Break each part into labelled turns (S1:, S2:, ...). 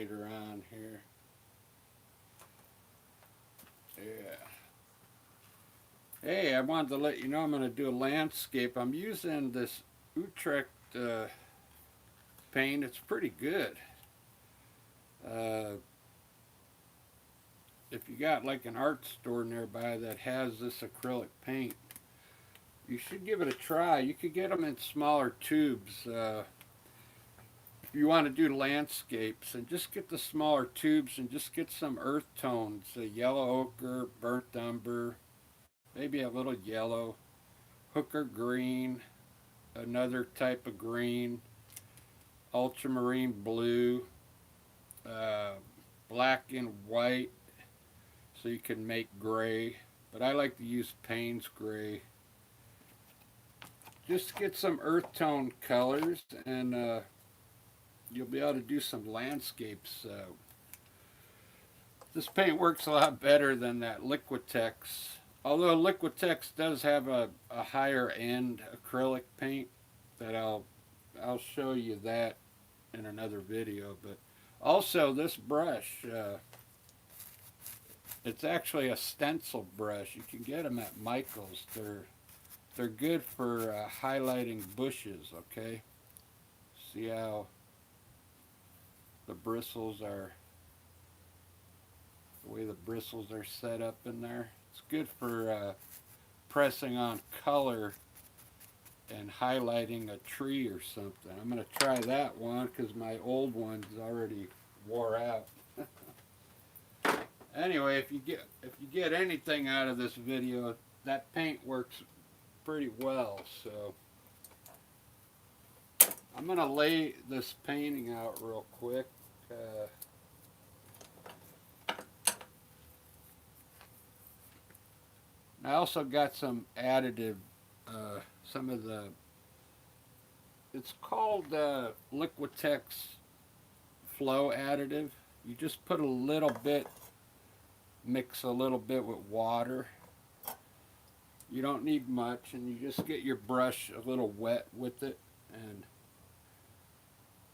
S1: illuminator on here. Yeah. Hey, I wanted to let you know I'm going to do a landscape. I'm using this Utrecht paint. It's pretty good. Uh, if you got like an art store nearby that has this acrylic paint, you should give it a try. You could get them in smaller tubes. If you want to do landscapes, and just get the smaller tubes and just get some earth tones, yellow ochre, burnt umber, maybe a little yellow, hooker green, another type of green, ultramarine blue, uh, black and white, so you can make gray. But I like to use Payne's gray. Just get some earth tone colors, and you'll be able to do some landscapes. This paint works a lot better than that Liquitex. Although Liquitex does have a higher end acrylic paint that I'll show you that in another video. But also this brush, it's actually a stencil brush. You can get them at Michael's. They're good for highlighting bushes. Okay, see how the bristles are, the way the bristles are set up in there. It's good for pressing on color and highlighting a tree or something. I'm going to try that one because my old one's already wore out. Anyway, if you get anything out of this video, that paint works pretty well. So I'm going to lay this painting out real quick. I also got some additive, some of the, it's called Liquitex Flow Additive. You just put a little bit, mix a little bit with water. You don't need much, and you just get your brush a little wet with it and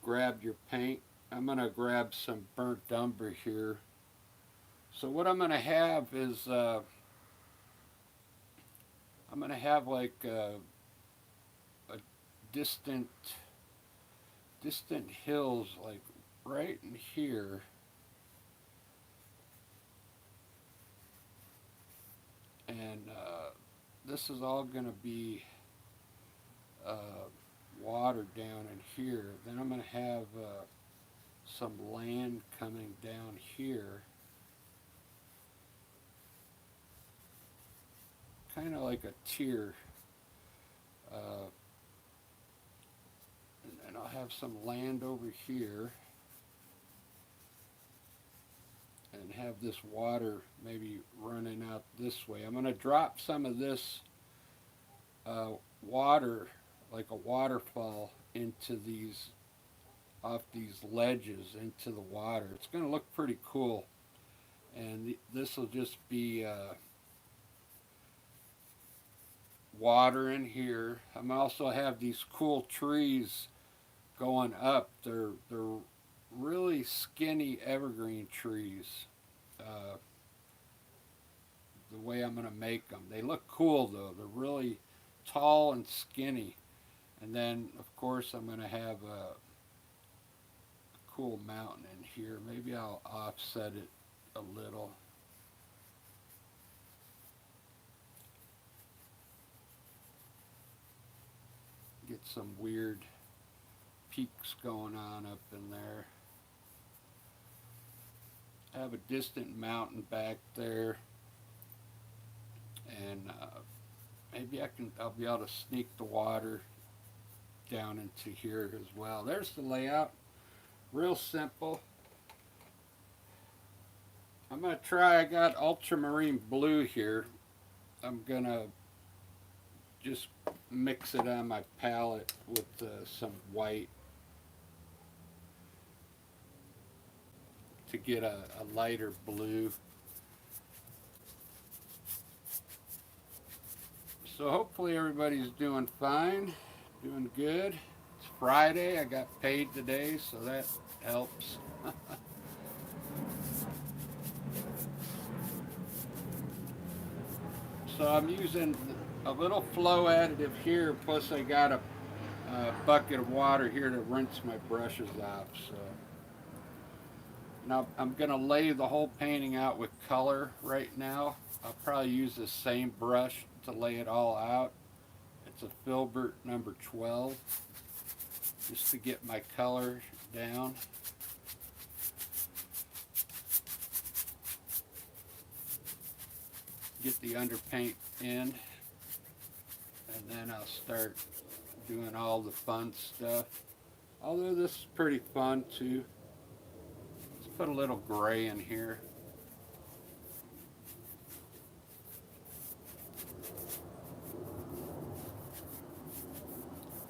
S1: grab your paint. I'm going to grab some burnt umber here. So what I'm going to have is I'm going to have like a distant hills, like right in here. And this is all going to be water down in here. Then I'm going to have some land coming down here. Kind of like a tier. And I'll have some land over here. And have this water maybe running out this way. I'm going to drop some of this water, like a waterfall, into these, off these ledges into the water. It's going to look pretty cool. And this will just be water in here. I'm also have these cool trees going up. They're really skinny evergreen trees. The way I'm going to make them. They look cool though. They're really tall and skinny. And then of course I'm going to have a cool mountain in here. Maybe I'll offset it a little. Get some weird peaks going on up in there. I have a distant mountain back there, and maybe I'll be able to sneak the water down into here as well. There's the layout, real simple. I'm gonna try. I got ultramarine blue here. I'm gonna just mix it on my palette with some white to get a lighter blue. So hopefully everybody's doing fine, doing good. It's Friday. I got paid today, so that helps. So I'm using a little flow additive here, plus I got a bucket of water here to rinse my brushes off. So now I'm going to lay the whole painting out with color right now. I'll probably use the same brush to lay it all out. It's a Filbert number 12, just to get my color down. Get the underpaint in, and then I'll start doing all the fun stuff. Although this is pretty fun too. Let's put a little gray in here.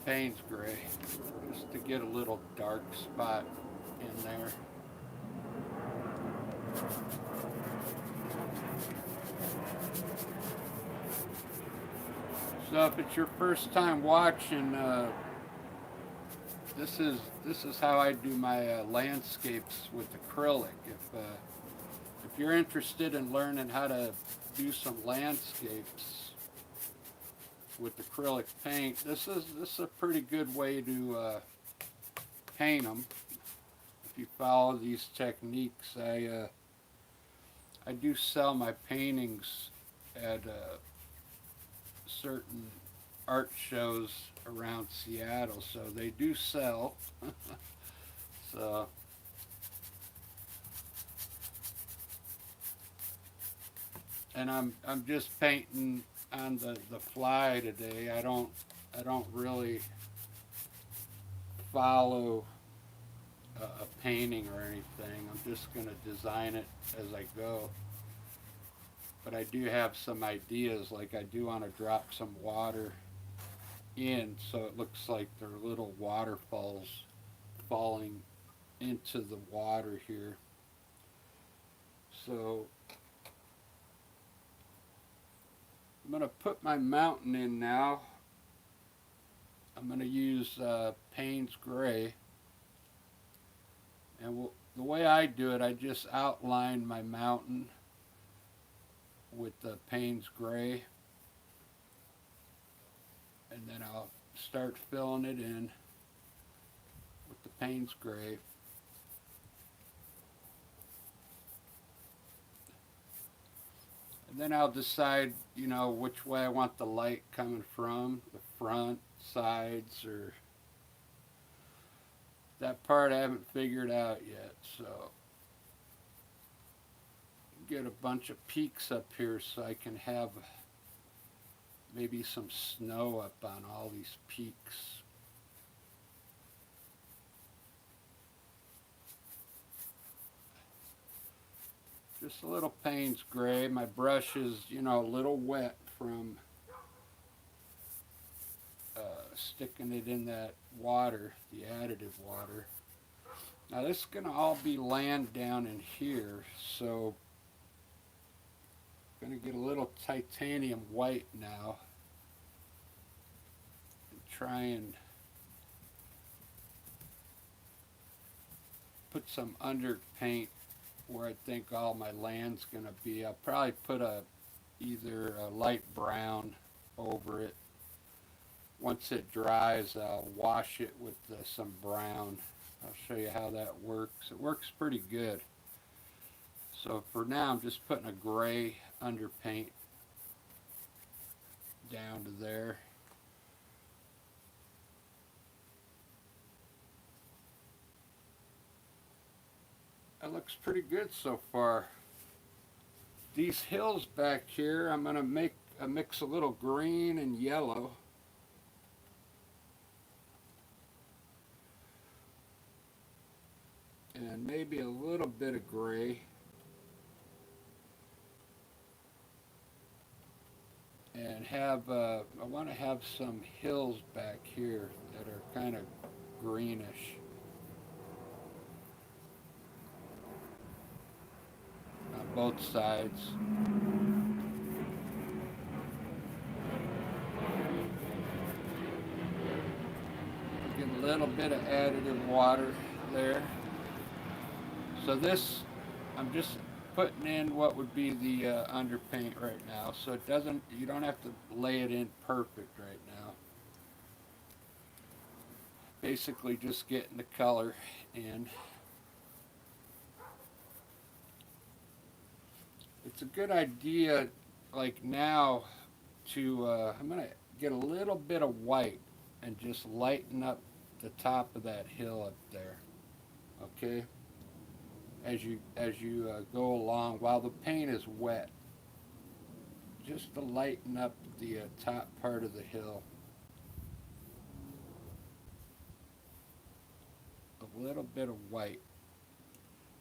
S1: Payne's gray, just to get a little dark spot in there. So if it's your first time watching, this is how I do my landscapes with acrylic. If you're interested in learning how to do some landscapes with acrylic paint, this is a pretty good way to paint them. If you follow these techniques, I do sell my paintings at certain art shows around Seattle, so they do sell. So and I'm just painting on the fly today. I don't really follow a painting or anything. I'm just gonna design it as I go. But I do have some ideas, like I do want to drop some water in so it looks like there are little waterfalls falling into the water here. So I'm going to put my mountain in now. I'm going to use Payne's Gray. And the way I do it, I just outline my mountain with the Payne's Gray, and then I'll start filling it in with the Payne's Gray. And then I'll decide, which way I want the light coming from, the front, sides, or that part I haven't figured out yet, so get a bunch of peaks up here so I can have maybe some snow up on all these peaks. Just a little Payne's Gray. My brush is, a little wet from sticking it in that water, the additive water. Now this is going to all be land down in here, so I'm going to get a little titanium white now and try and put some underpaint where I think all my land's going to be. I'll probably put either a light brown over it. Once it dries, I'll wash it with some brown. I'll show you how that works. It works pretty good. So for now, I'm just putting a gray underpaint down to there. That looks pretty good so far. These hills back here, I'm going to mix a little green and yellow. And maybe a little bit of gray. And I want to have some hills back here that are kind of greenish. On both sides. Get a little bit of additive water there. So this, I'm just putting in what would be the underpaint right now, so it doesn't. You don't have to lay it in perfect right now. Basically, just getting the color in. It's a good idea, like now, to I'm gonna get a little bit of white and just lighten up the top of that hill up there. Okay, as you go along while the paint is wet, just to lighten up the top part of the hill. A little bit of white.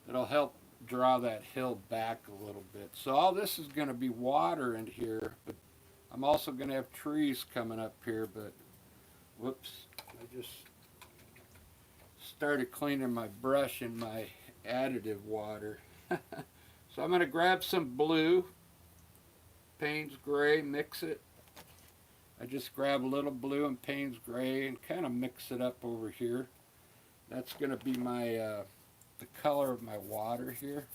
S1: It'll help draw that hill back a little bit. So all this is going to be water in here, but I'm also going to have trees coming up here. But whoops, I just started cleaning my brush in my additive water. So I'm going to grab some blue, Payne's Gray, mix it. I just grab a little blue and Payne's Gray and kind of mix it up over here. That's going to be my the color of my water here.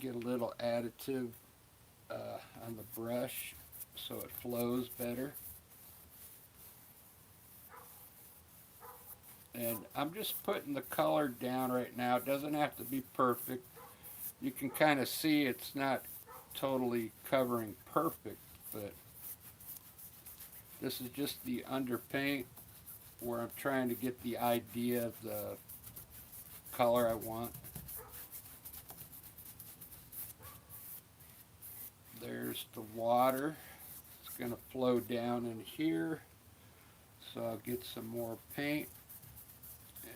S1: Get a little additive on the brush so it flows better. And I'm just putting the color down right now. It doesn't have to be perfect. You can kind of see it's not totally covering perfect, but this is just the underpaint where I'm trying to get the idea of the color I want. There's the water. It's going to flow down in here. So I'll get some more paint and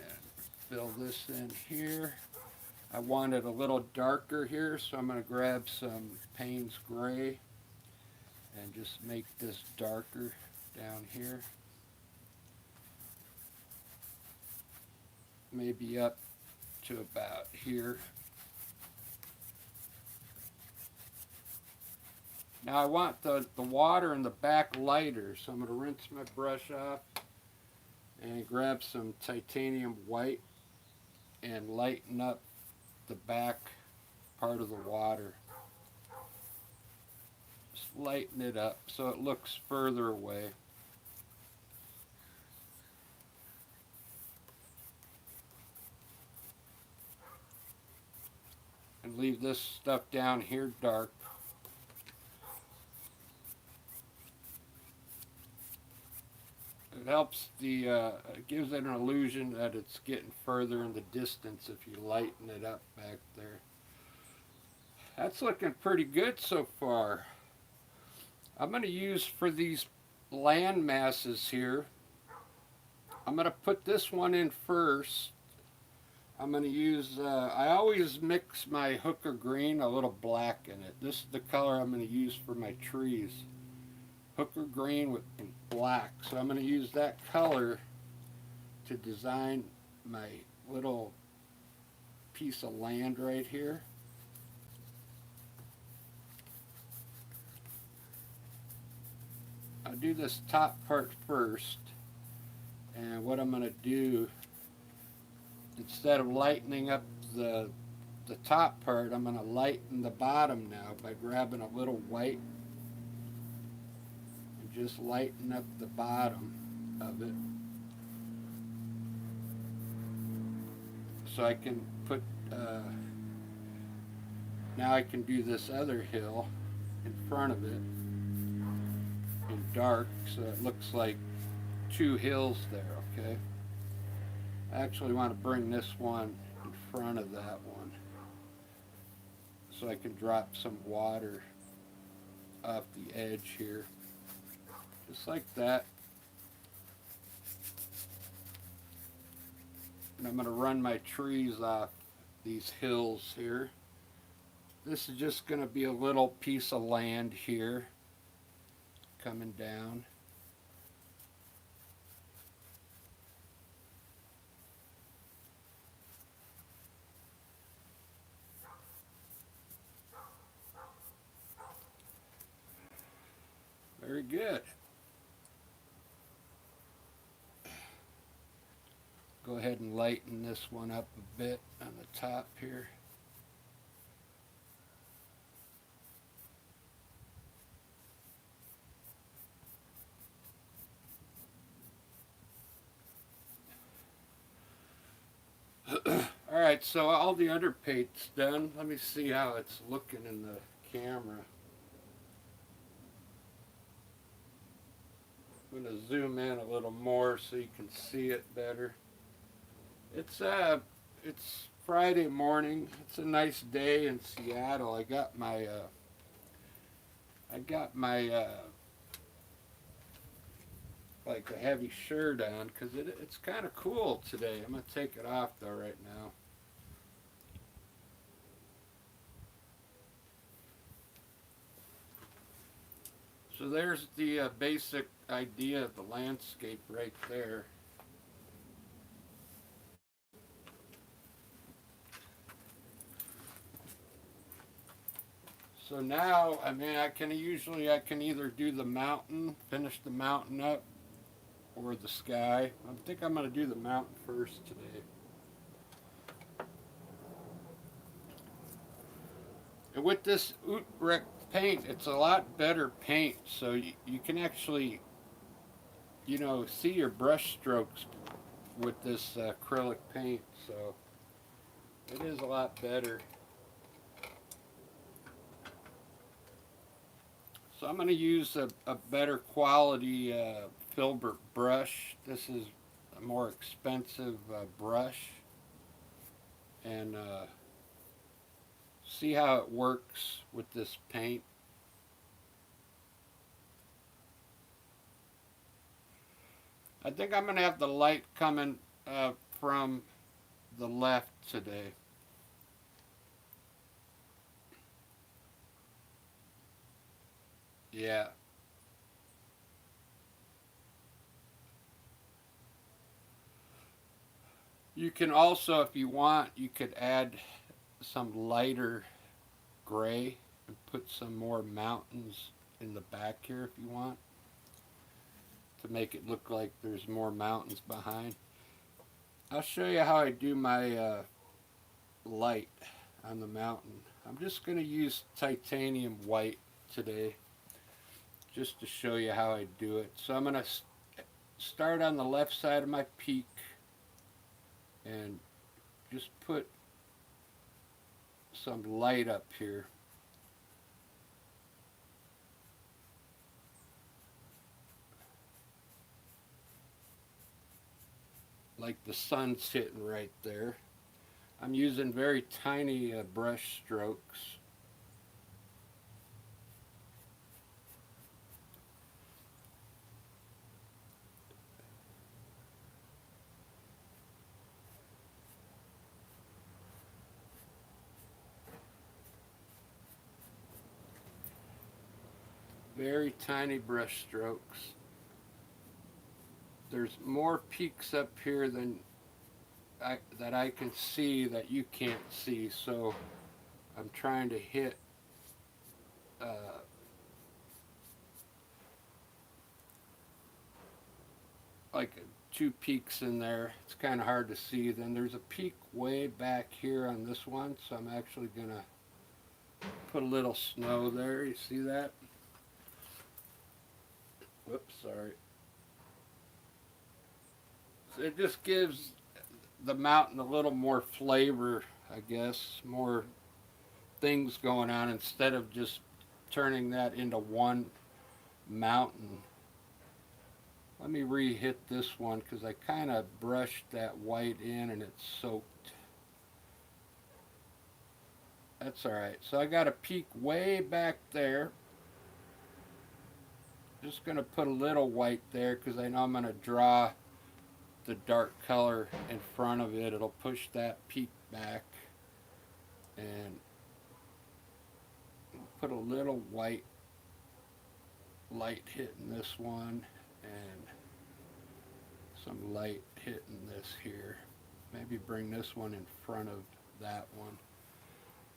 S1: fill this in here. I want it a little darker here, so I'm going to grab some Payne's Gray and just make this darker down here. Maybe up to about here. Now I want the water in the back lighter, so I'm going to rinse my brush off and grab some titanium white and lighten up the back part of the water. Just lighten it up so it looks further away. And leave this stuff down here dark. It helps it gives it an illusion that it's getting further in the distance if you lighten it up back there. That's looking pretty good so far. I'm going to use for these land masses here, I'm going to put this one in first. I'm going to use, I always mix my hooker green, a little black in it. This is the color I'm going to use for my trees. Hooker green with black. So I'm going to use that color to design my little piece of land right here. I'll do this top part first, and what I'm going to do, instead of lightening up the top part, I'm going to lighten the bottom now by grabbing a little white and just lighten up the bottom of it. So I can put, now I can do this other hill in front of it in dark, so it looks like two hills there, okay? I actually want to bring this one in front of that one so I can drop some water off the edge here, just like that. And I'm going to run my trees off these hills here. This is just going to be a little piece of land here coming down. Very good. go ahead and lighten this one up a bit on the top here. Alright, so all the underpaint's done. Let me see how it's looking in the camera. I'm going to zoom in a little more so you can see it better. It's Friday morning. It's a nice day in Seattle. I got my like a heavy shirt on because it's kind of cool today. I'm going to take it off though right now. So there's the basic idea of the landscape right there. So now, I mean, I can either do the mountain, finish the mountain up, or the sky. I think I'm going to do the mountain first today. And with this Utrecht paint, it's a lot better paint, so you can actually, you know, see your brush strokes with this acrylic paint, so it is a lot better. So I'm going to use a better quality filbert brush. This is a more expensive brush, and see how it works with this paint. I think I'm going to have the light coming from the left today. Yeah. You can also, if you want, you could add some lighter gray and put some more mountains in the back here if you want, to make it look like there's more mountains behind. I'll show you how I do my light on the mountain. I'm just going to use titanium white today just to show you how I do it. So I'm going to start on the left side of my peak and just put some light up here. Like the sun's hitting right there. I'm using very tiny brush strokes. Very tiny brush strokes. There's more peaks up here than that I can see that you can't see, so I'm trying to hit like two peaks in there. It's kind of hard to see. Then there's a peak way back here on this one, so I'm actually gonna put a little snow there. You see that? Whoops, sorry. So it just gives the mountain a little more flavor, I guess, more things going on instead of just turning that into one mountain. Let me re-hit this one because I kind of brushed that white in and it's soaked. That's alright. So I got a peak way back there. Just going to put a little white there because I know I'm going to draw the dark color in front of it. It'll push that peak back, and put a little white light hitting this one and some light hitting this here. Maybe bring this one in front of that one,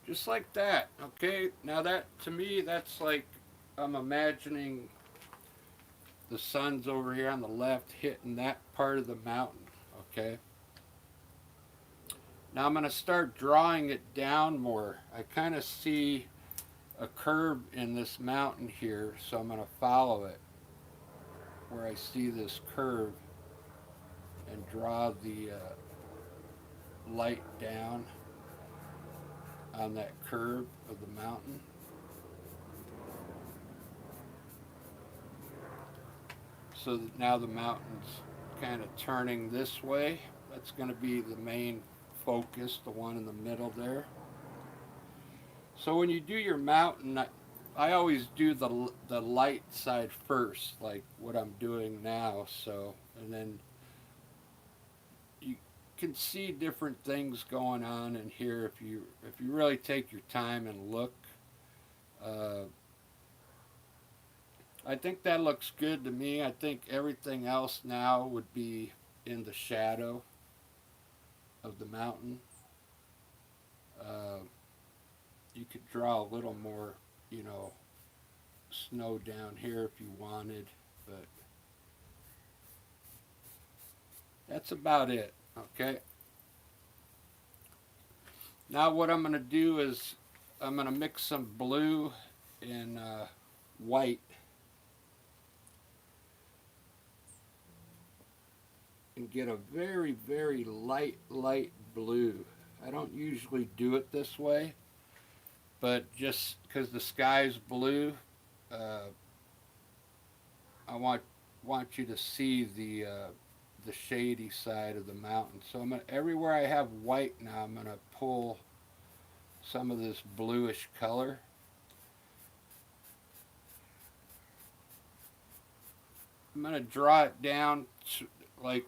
S1: just like that. Okay, now that, to me, that's like I'm imagining the sun's over here on the left hitting that part of the mountain. Okay, Now I'm going to start drawing it down more. I kind of see a curve in this mountain here, so I'm going to follow it where I see this curve and draw the light down on that curve of the mountain. So that now the mountain's kind of turning this way. That's going to be the main focus, the one in the middle there. So when you do your mountain, I always do the light side first, like what I'm doing now. So, and then you can see different things going on in here if you really take your time and look. I think that looks good to me. I think everything else now would be in the shadow of the mountain. You could draw a little more, you know, snow down here if you wanted, but that's about it, okay? Now what I'm going to do is I'm going to mix some blue and white and get a very, very light blue. I don't usually do it this way, but just because the sky's blue, I want you to see the shady side of the mountain. So I'm gonna, everywhere I have white now, I'm going to pull some of this bluish color. I'm going to draw it down to, like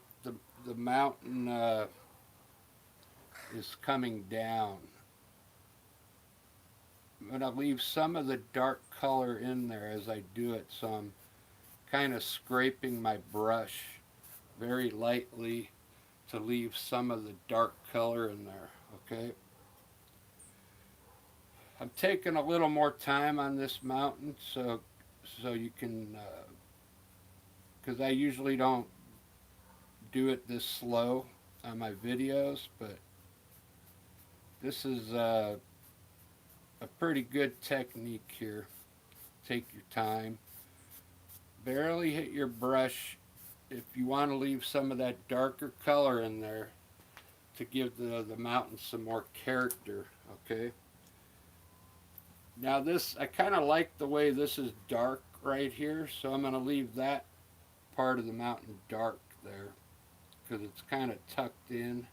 S1: the mountain is coming down. I'm going to leave some of the dark color in there as I do it, so I'm kind of scraping my brush very lightly to leave some of the dark color in there, okay? I'm taking a little more time on this mountain so you can, because I usually don't do it this slow on my videos, but this is a pretty good technique here. Take your time. Barely hit your brush if you want to leave some of that darker color in there to give the mountain some more character, okay? Now this, I kind of like the way this is dark right here, so I'm going to leave that part of the mountain dark there because it's kind of tucked in.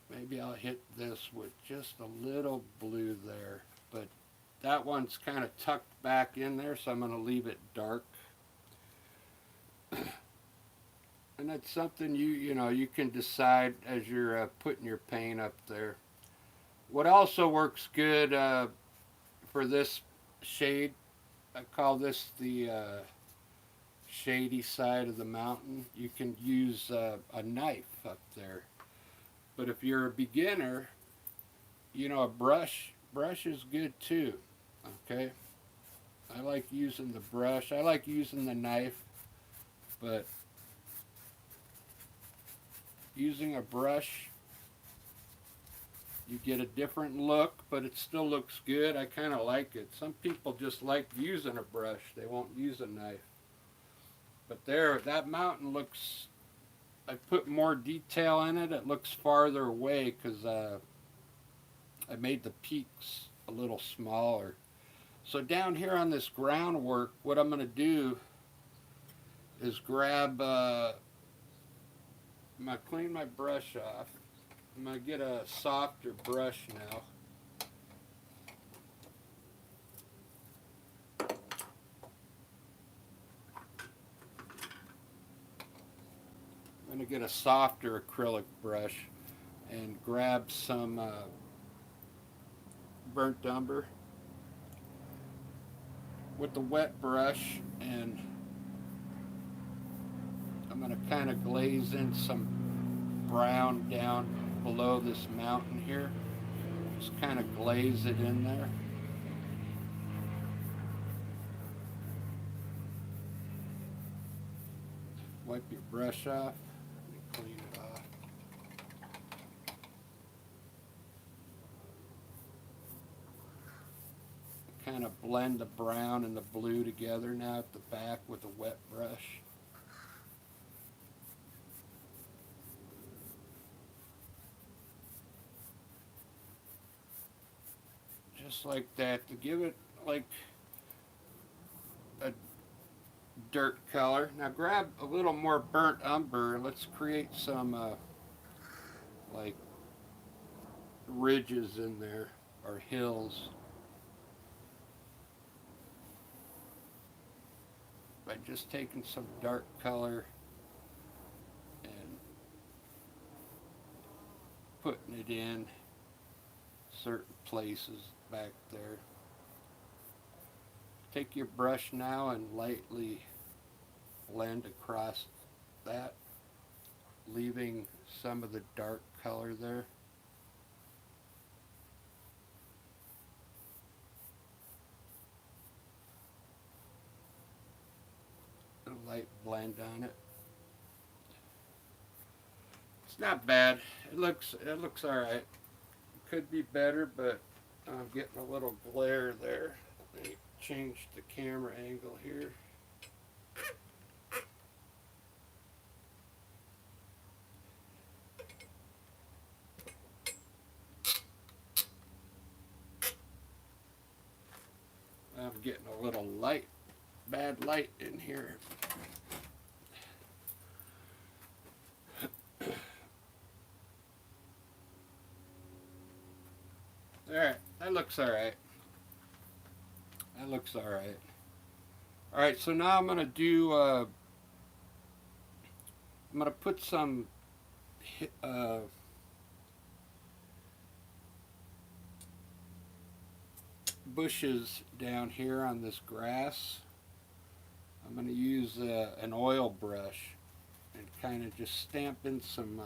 S1: Maybe I'll hit this with just a little blue there, but that one's kind of tucked back in there, so I'm going to leave it dark. And that's something you know you can decide as you're putting your paint up there. What also works good for this shade, I call this the shady side of the mountain. You can use a knife up there. But if you're a beginner, you know, a brush is good too, okay? I like using the brush. I like using the knife, but using a brush, you get a different look, but it still looks good. I kind of like it. Some people just like using a brush. They won't use a knife. But there, that mountain looks, I put more detail in it. It looks farther away because I made the peaks a little smaller. So down here on this groundwork, what I'm going to do is grab, I'm going to clean my brush off. I'm going to get a softer brush now. I'm going to get a softer acrylic brush and grab some burnt umber with the wet brush and I'm going to kind of glaze in some brown down below this mountain here. Just kind of glaze it in there. Wipe your brush off. Let me clean it off. Kind of blend the brown and the blue together now at the back with a wet brush. Just like that, to give it like a dirt color. Now grab a little more burnt umber and let's create some like ridges in there or hills by just taking some dark color and putting it in certain places back there. Take your brush now and lightly blend across that, leaving some of the dark color there. A light blend on it. It's not bad. It looks all right. Could be better, but I'm getting a little glare there. Let me change the camera angle here. I'm getting a little light, bad light in here. Alright, that looks alright. That looks alright. Alright, so now I'm going to do, I'm going to put some bushes down here on this grass. I'm going to use an oil brush and kind of just stamp in some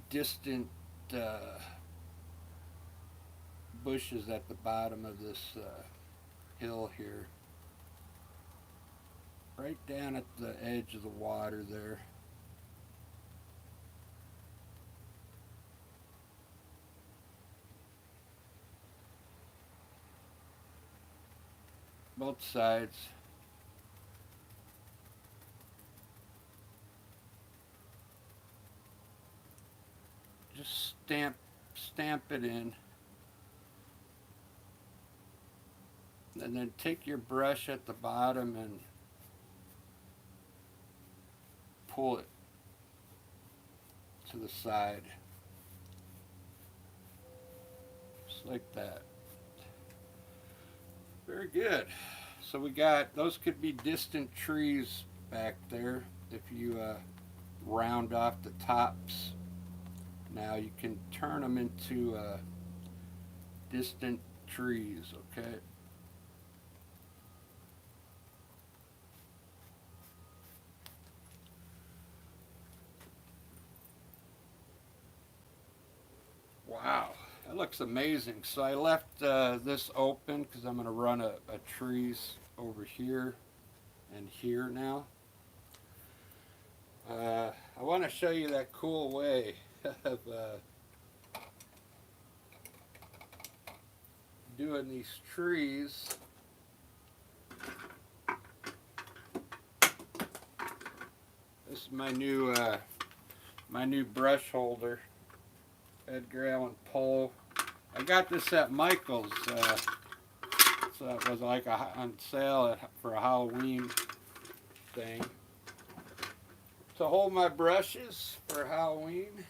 S1: distant bushes at the bottom of this hill here, right down at the edge of the water there. Both sides. Just stamp it in. And then take your brush at the bottom and pull it to the side. Just like that. Very good. So we got, those could be distant trees back there if you round off the tops. Now you can turn them into distant trees, okay? Wow, that looks amazing. So I left this open because I'm going to run a trees over here and here now. I want to show you that cool way of doing these trees. This is my new brush holder, Edgar Allan Poe. I got this at Michael's, so it was like on sale for a Halloween thing. To hold my brushes for Halloween.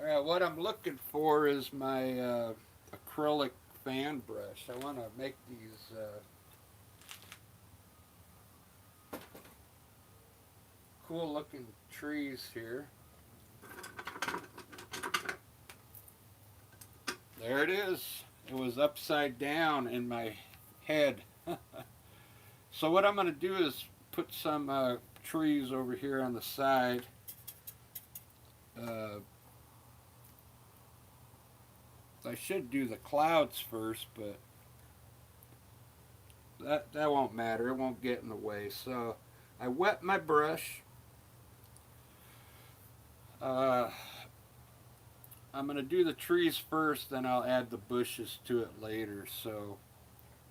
S1: Alright, what I'm looking for is my acrylic fan brush. I want to make these cool looking trees here. There it is. It was upside down in my head. So what I'm going to do is put some trees over here on the side. Uh, I should do the clouds first, but that won't matter. It won't get in the way. So I wet my brush. I'm going to do the trees first, then I'll add the bushes to it later. So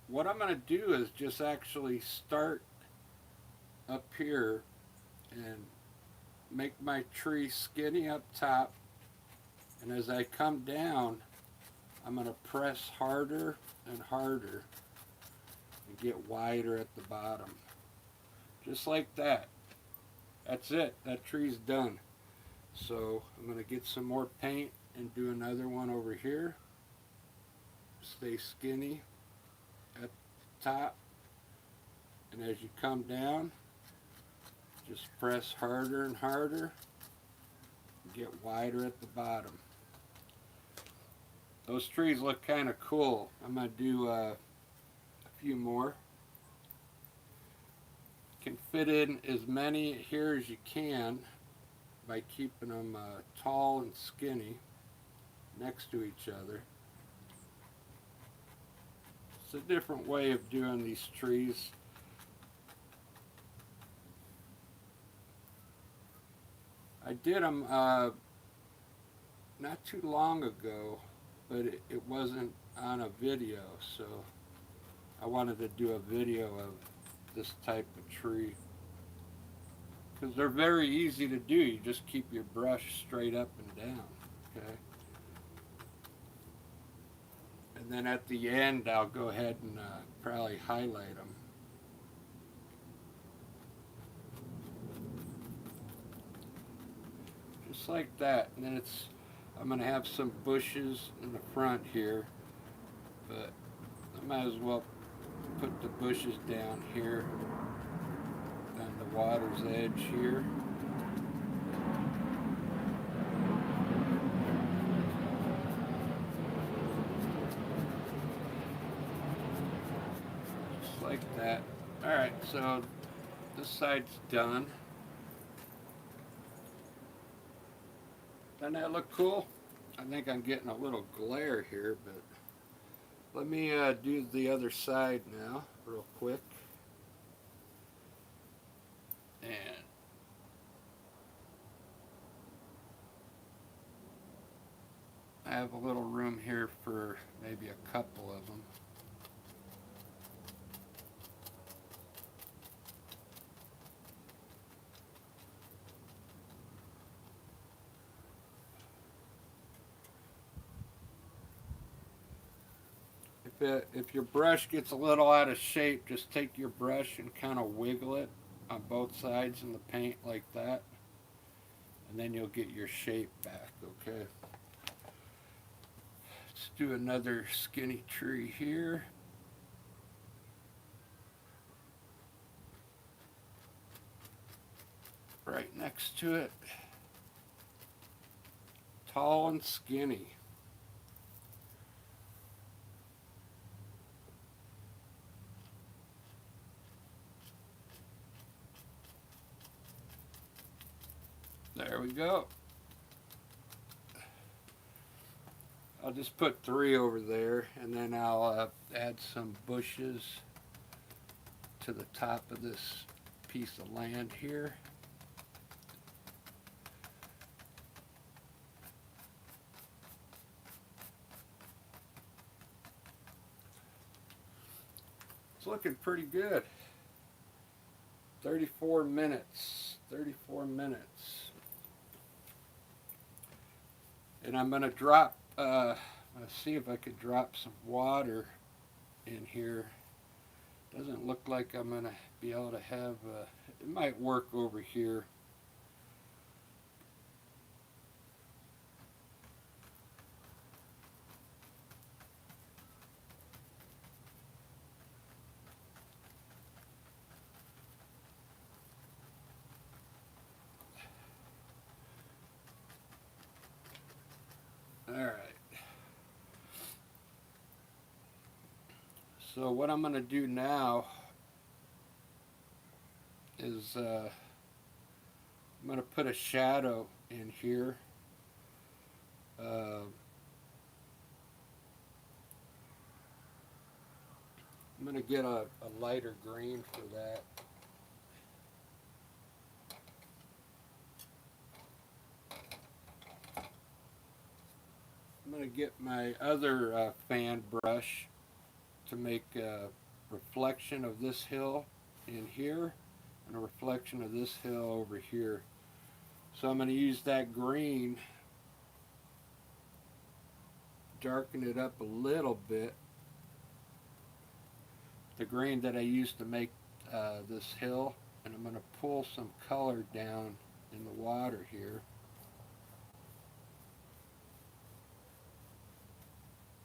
S1: what I'm going to do is just actually start up here and make my tree skinny up top, and as I come down I'm going to press harder and harder and get wider at the bottom, just like that. That's it, that tree's done. So I'm going to get some more paint and do another one over here. Stay skinny at the top, and as you come down just press harder and harder and get wider at the bottom. Those trees look kind of cool. I'm going to do a few more. You can fit in as many here as you can by keeping them tall and skinny next to each other. It's a different way of doing these trees. I did them not too long ago, but it wasn't on a video, so I wanted to do a video of this type of tree because they're very easy to do. You just keep your brush straight up and down, okay? And then at the end I'll go ahead and probably highlight them. Just like that. And then I'm going to have some bushes in the front here, but I might as well put the bushes down here on the water's edge here. Just like that. Alright, so this side's done. Doesn't that look cool? I think I'm getting a little glare here, but let me do the other side now real quick. And I have a little room here for maybe a couple of them. If your brush gets a little out of shape, just take your brush and kind of wiggle it on both sides in the paint like that, and then you'll get your shape back, okay? Let's do another skinny tree here. Right next to it. Tall and skinny. There we go. I'll just put 3 over there, and then I'll add some bushes to the top of this piece of land here. It's looking pretty good. 34 minutes. 34 minutes. And I'm going to drop, let's see if I could drop some water in here. Doesn't look like I'm going to be able to have, it might work over here. All right. So what I'm going to do now is I'm going to put a shadow in here. I'm going to get a lighter green for that. I'm going to get my other fan brush to make a reflection of this hill in here and a reflection of this hill over here. So I'm going to use that green, darken it up a little bit. The green that I used to make this hill, and I'm going to pull some color down in the water here.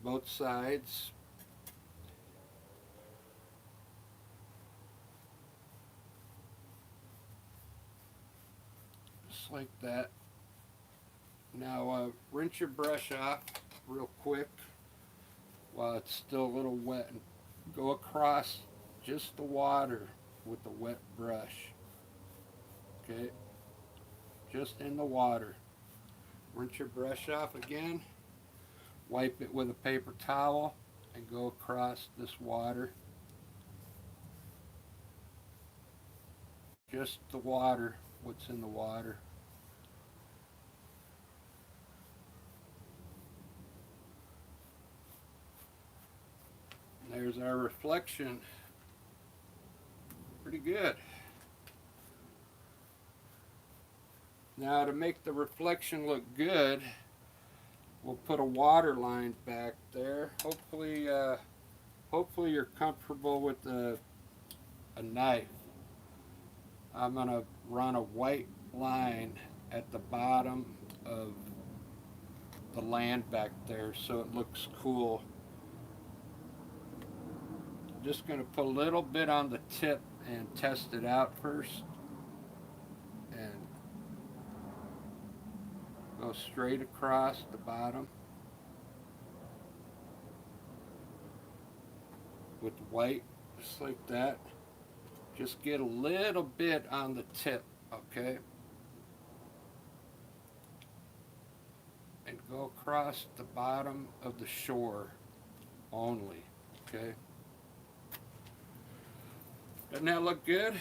S1: Both sides. Just like that. Now rinse your brush off real quick while it's still a little wet, and go across just the water with the wet brush. Okay, just in the water. Rinse your brush off again, wipe it with a paper towel, and go across this water. Just the water, what's in the water. There's our reflection. Pretty good. Now to make the reflection look good, we'll put a water line back there. Hopefully you're comfortable with a knife. I'm going to run a white line at the bottom of the land back there so it looks cool. Just going to put a little bit on the tip and test it out first, and go straight across the bottom with white, just like that. Just get a little bit on the tip, okay, and go across the bottom of the shore only, okay. Doesn't that look good?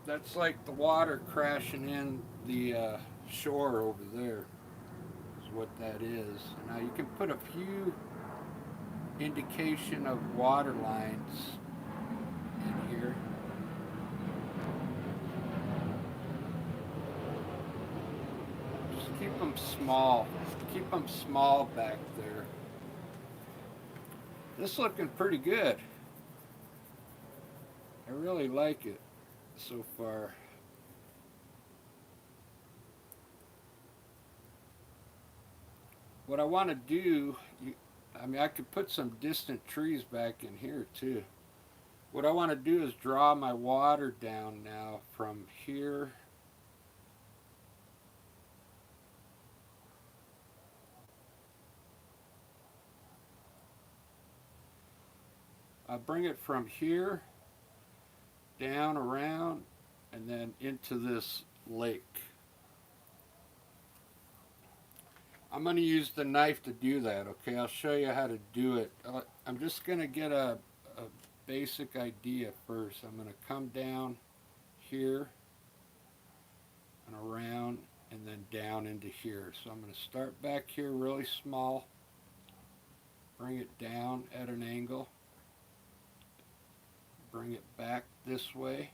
S1: That's like the water crashing in the shore over there is what that is. Now you can put a few indication of water lines in here. Just keep them small. Keep them small back there. This is looking pretty good. I really like it so far. What I want to do, I could put some distant trees back in here too. What I want to do is draw my water down now from here I'll bring it from here down around and then into this lake. I'm going to use the knife to do that, okay? I'll show you how to do it. I'm just going to get a basic idea first. I'm going to come down here and around and then down into here. So I'm going to start back here really small, bring it down at an angle, bring it back this way,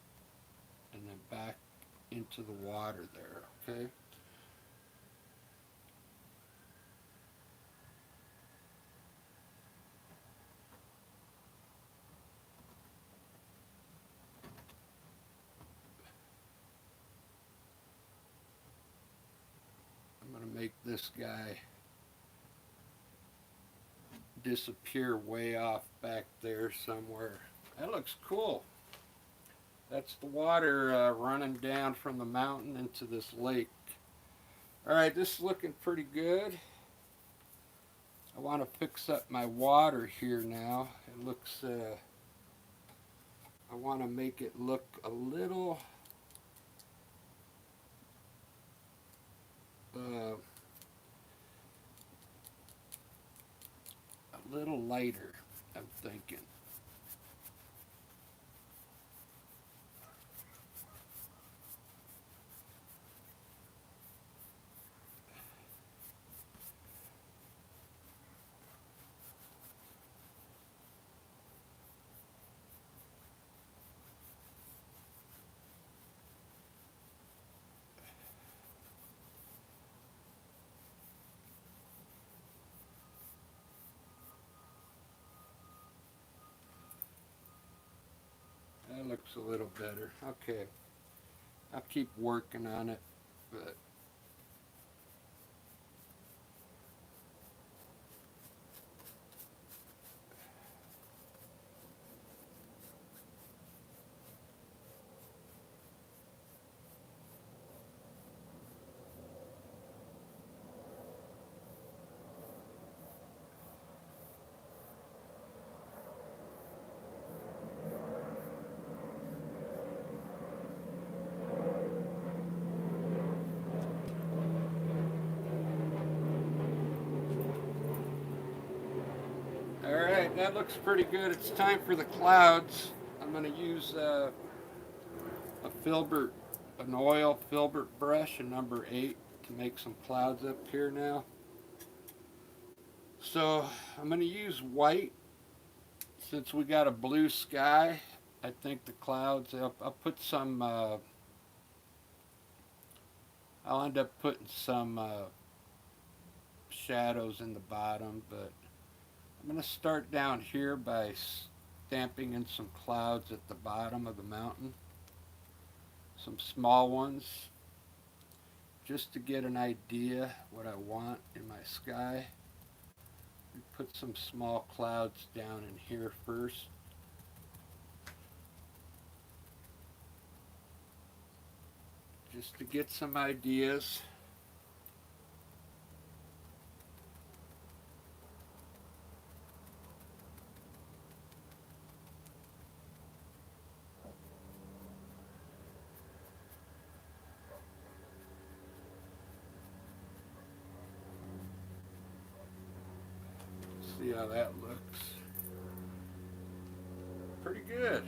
S1: and then back into the water there, okay? I'm going to make this guy disappear way off back there somewhere. That looks cool. That's the water running down from the mountain into this lake. Alright, this is looking pretty good. I want to fix up my water here now. It looks, I want to make it look a little lighter, I'm thinking. That looks a little better. Okay, I'll keep working on it, but alright, that looks pretty good. It's time for the clouds. I'm going to use an oil filbert brush, a number 8, to make some clouds up here now. So I'm going to use white. Since we got a blue sky, I think the clouds, I'll put some, I'll end up putting some shadows in the bottom, but I'm going to start down here by stamping in some clouds at the bottom of the mountain. Some small ones, just to get an idea what I want in my sky. Put some small clouds down in here first. Just to get some ideas. See how that looks. Pretty good.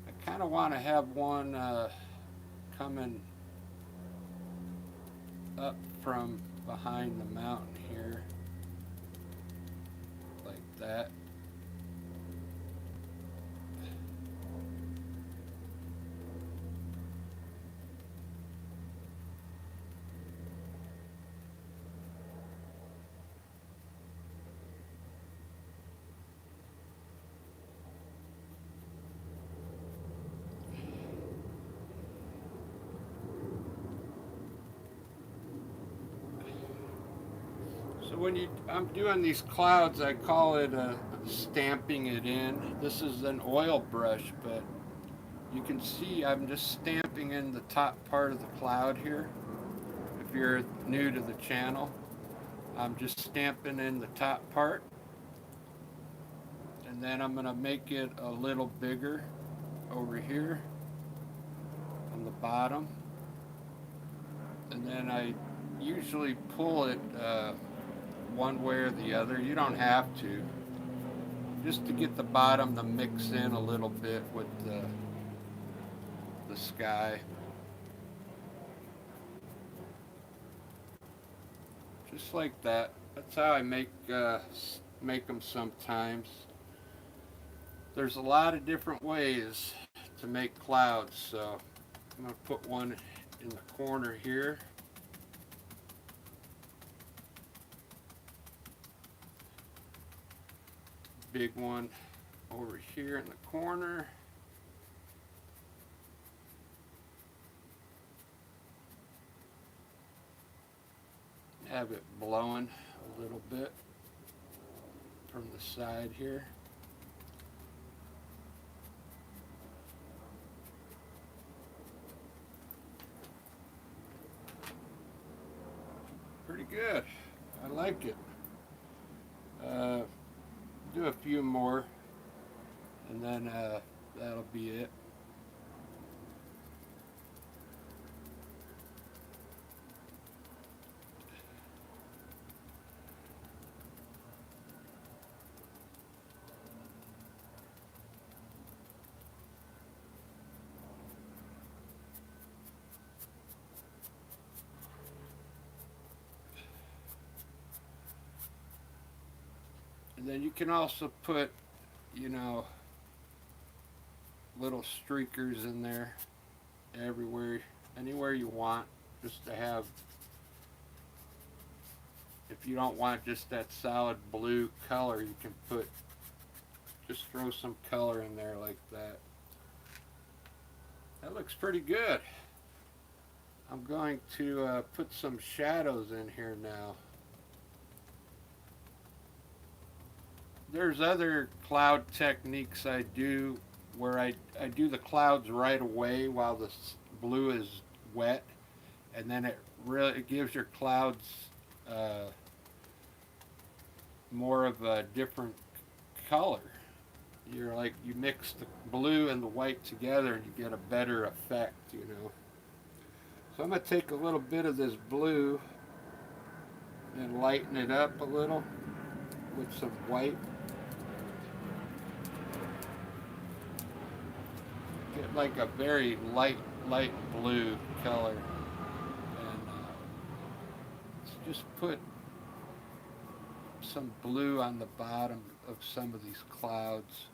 S1: I kind of want to have one coming up from behind the mountain here, like that. So when I'm doing these clouds, I call it stamping it in. This is an oil brush, but you can see I'm just stamping in the top part of the cloud here. If you're new to the channel, I'm just stamping in the top part, and then I'm going to make it a little bigger over here on the bottom, and then I usually pull it one way or the other. You don't have to, just to get the bottom to mix in a little bit with the sky. Just like that. That's how I make them sometimes. There's a lot of different ways to make clouds, so I'm going to put one in the corner here. Big one over here in the corner. Have it blowing a little bit from the side here. Pretty good. I like it. Do do a few more, and then that'll be it. And then you can also put, you know, little streakers in there everywhere, anywhere you want, just to have, if you don't want just that solid blue color, you can put, just throw some color in there like that. That looks pretty good. I'm going to put some shadows in here now. There's other cloud techniques I do where I do the clouds right away while the blue is wet, and then it gives your clouds more of a different color. You mix the blue and the white together and you get a better effect, you know. So I'm going to take a little bit of this blue and lighten it up a little with some white. Get like a very light blue color, and just put some blue on the bottom of some of these clouds.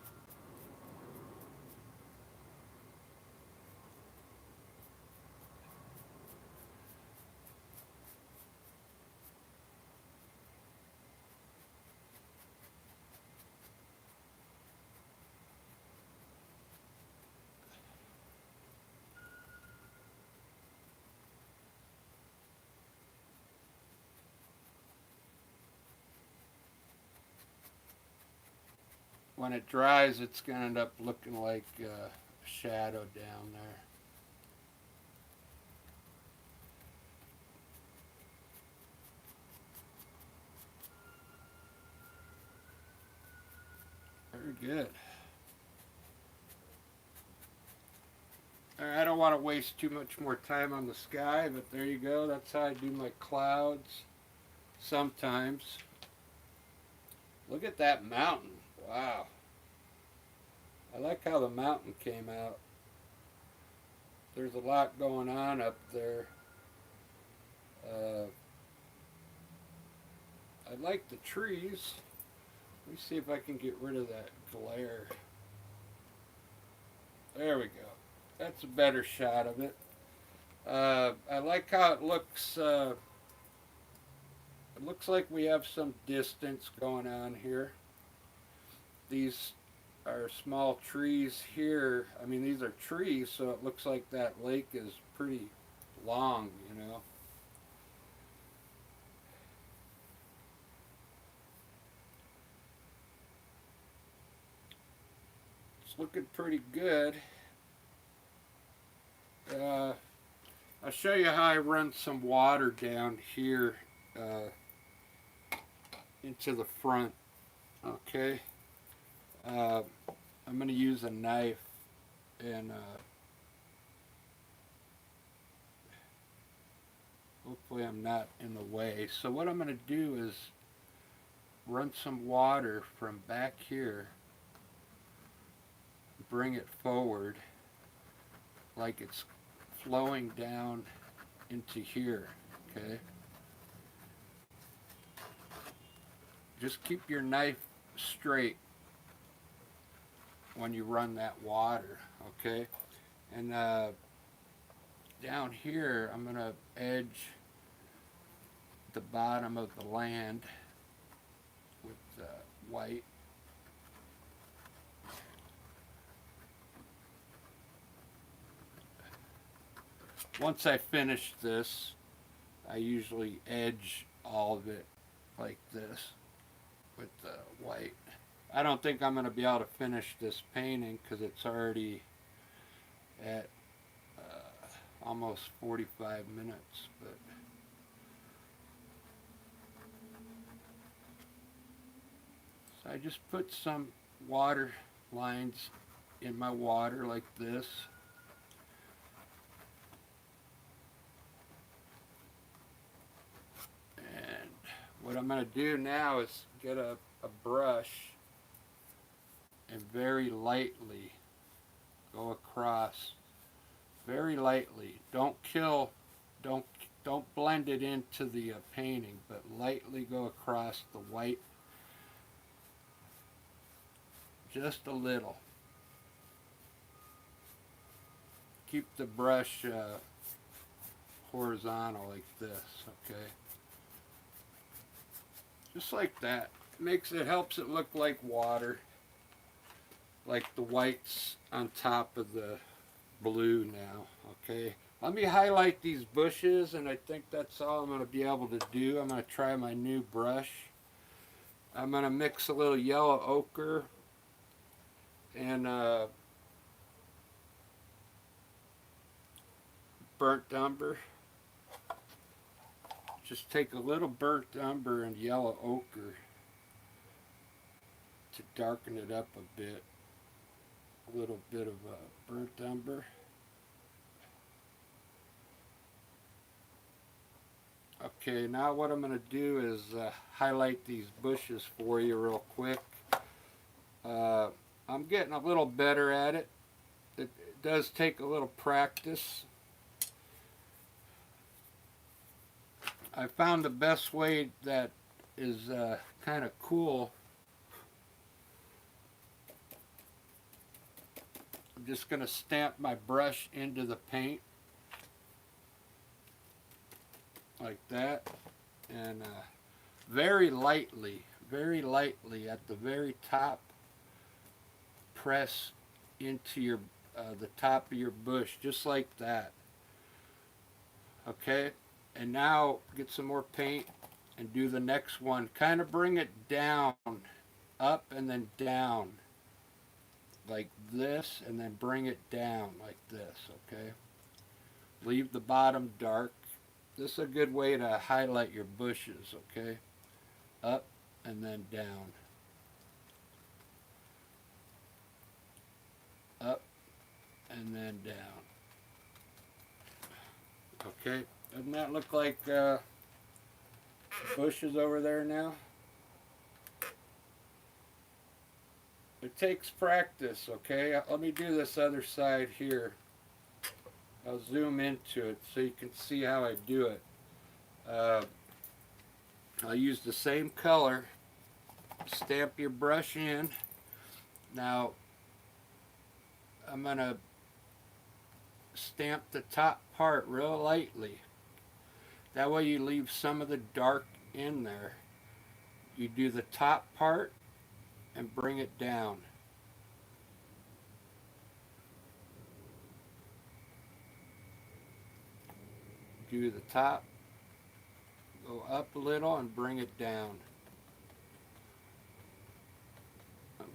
S1: When it dries, it's going to end up looking like a shadow down there. Very good. Alright, I don't want to waste too much more time on the sky, but there you go. That's how I do my clouds sometimes. Look at that mountain. Wow. I like how the mountain came out. There's a lot going on up there. I like the trees. Let me see if I can get rid of that glare. There we go. That's a better shot of it. I like how it looks. It looks like we have some distance going on here. These are small trees here. I mean, these are trees, so it looks like that lake is pretty long, you know. It's looking pretty good. I'll show you how I run some water down here into the front. Okay. I'm going to use a knife and hopefully I'm not in the way. So what I'm going to do is run some water from back here, bring it forward like it's flowing down into here, okay? Just keep your knife straight when you run that water, okay? And down here, I'm gonna edge the bottom of the land with white. Once I finish this, I usually edge all of it like this with white. I don't think I'm going to be able to finish this painting because it's already at almost 45 minutes, but I just put some water lines in my water like this. And what I'm going to do now is get a brush and very lightly go across. Very lightly. Don't don't blend it into the painting, but lightly go across the white, just a little. Keep the brush horizontal like this, okay? Just like that. Helps it look like water, like the whites on top of the blue now, okay? Let me highlight these bushes, and I think that's all I'm going to be able to do. I'm going to try my new brush. I'm going to mix a little yellow ochre and burnt umber. Just take a little burnt umber and yellow ochre to darken it up a bit. A little bit of burnt umber. Okay, now what I'm going to do is highlight these bushes for you real quick. I'm getting a little better at it. It does take a little practice. I found the best way that is kind of cool. I'm just going to stamp my brush into the paint like that, and very lightly at the very top, press into your the top of your bush, just like that. Okay, and now get some more paint and do the next one. Kind of bring it down, up and then down like this, and then bring it down like this, okay? Leave the bottom dark. This is a good way to highlight your bushes, okay? Up and then down. Up and then down. Okay, doesn't that look like bushes over there now? It takes practice, okay? Let me do this other side here. I'll zoom into it so you can see how I do it. I'll use the same color. Stamp your brush in. Now, I'm going to stamp the top part real lightly. That way you leave some of the dark in there. You do the top part and bring it down. Do the top, go up a little and bring it down.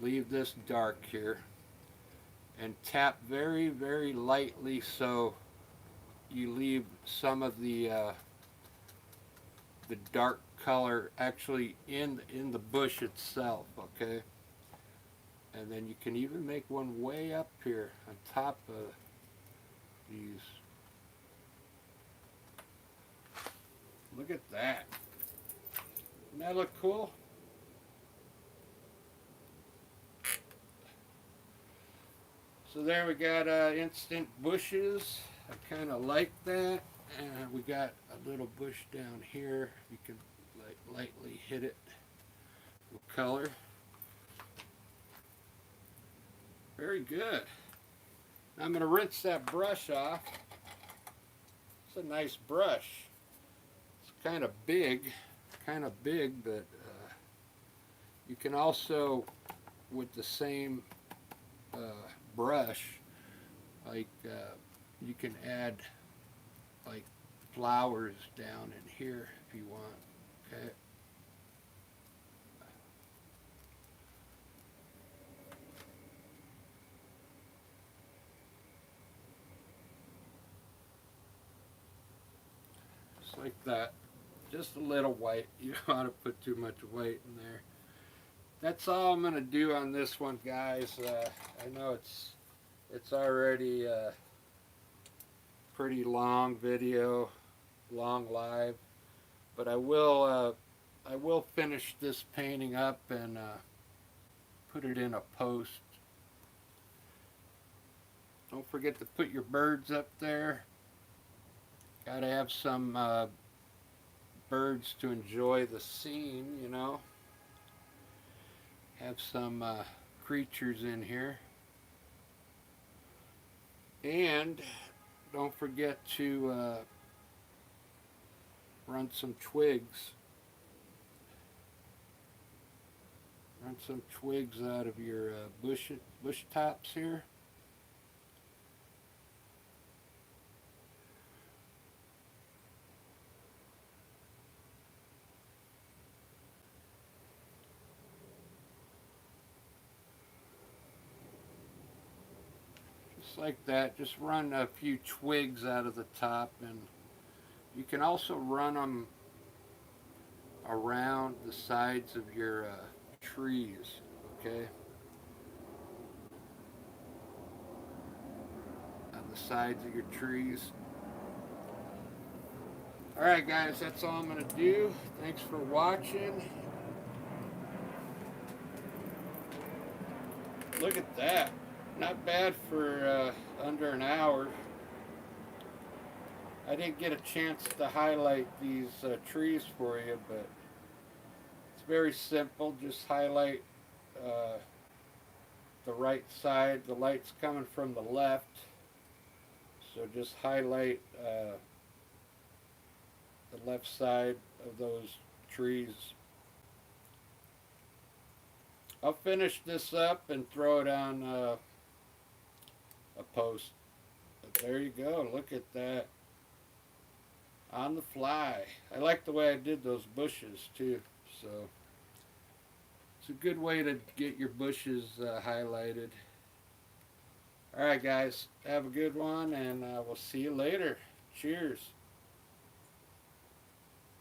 S1: Leave this dark here and tap very, very lightly so you leave some of the dark color actually in the bush itself, okay? And then you can even make one way up here on top of these. Look at that. Doesn't that look cool? So there we got instant bushes. I kind of like that. And we got a little bush down here. You can lightly hit it with color. Very good. Now I'm going to rinse that brush off. It's a nice brush. It's kind of big, but you can also, with the same brush, like you can add like flowers down in here if you want, okay? Just like that. Just a little white. You don't want to put too much white in there. that's all I'm gonna do on this one, guys. I know it's already a pretty long video, long live, but I will finish this painting up and put it in a post. Don't forget to put your birds up there. Gotta have some birds to enjoy the scene, you know. Have some creatures in here. And don't forget to run some twigs. Run some twigs out of your bush tops here. Just like that. Just run a few twigs out of the top, and you can also run them around the sides of your trees, okay? On the sides of your trees. Alright guys, that's all I'm going to do. Thanks for watching. Look at that. Not bad for under an hour. I didn't get a chance to highlight these trees for you, but it's very simple. Just highlight the right side. The light's coming from the left, so just highlight the left side of those trees. I'll finish this up and throw it on a post. But there you go. Look at that. On the fly. I like the way I did those bushes too. So it's a good way to get your bushes highlighted. Alright guys, have a good one, and we'll see you later. Cheers.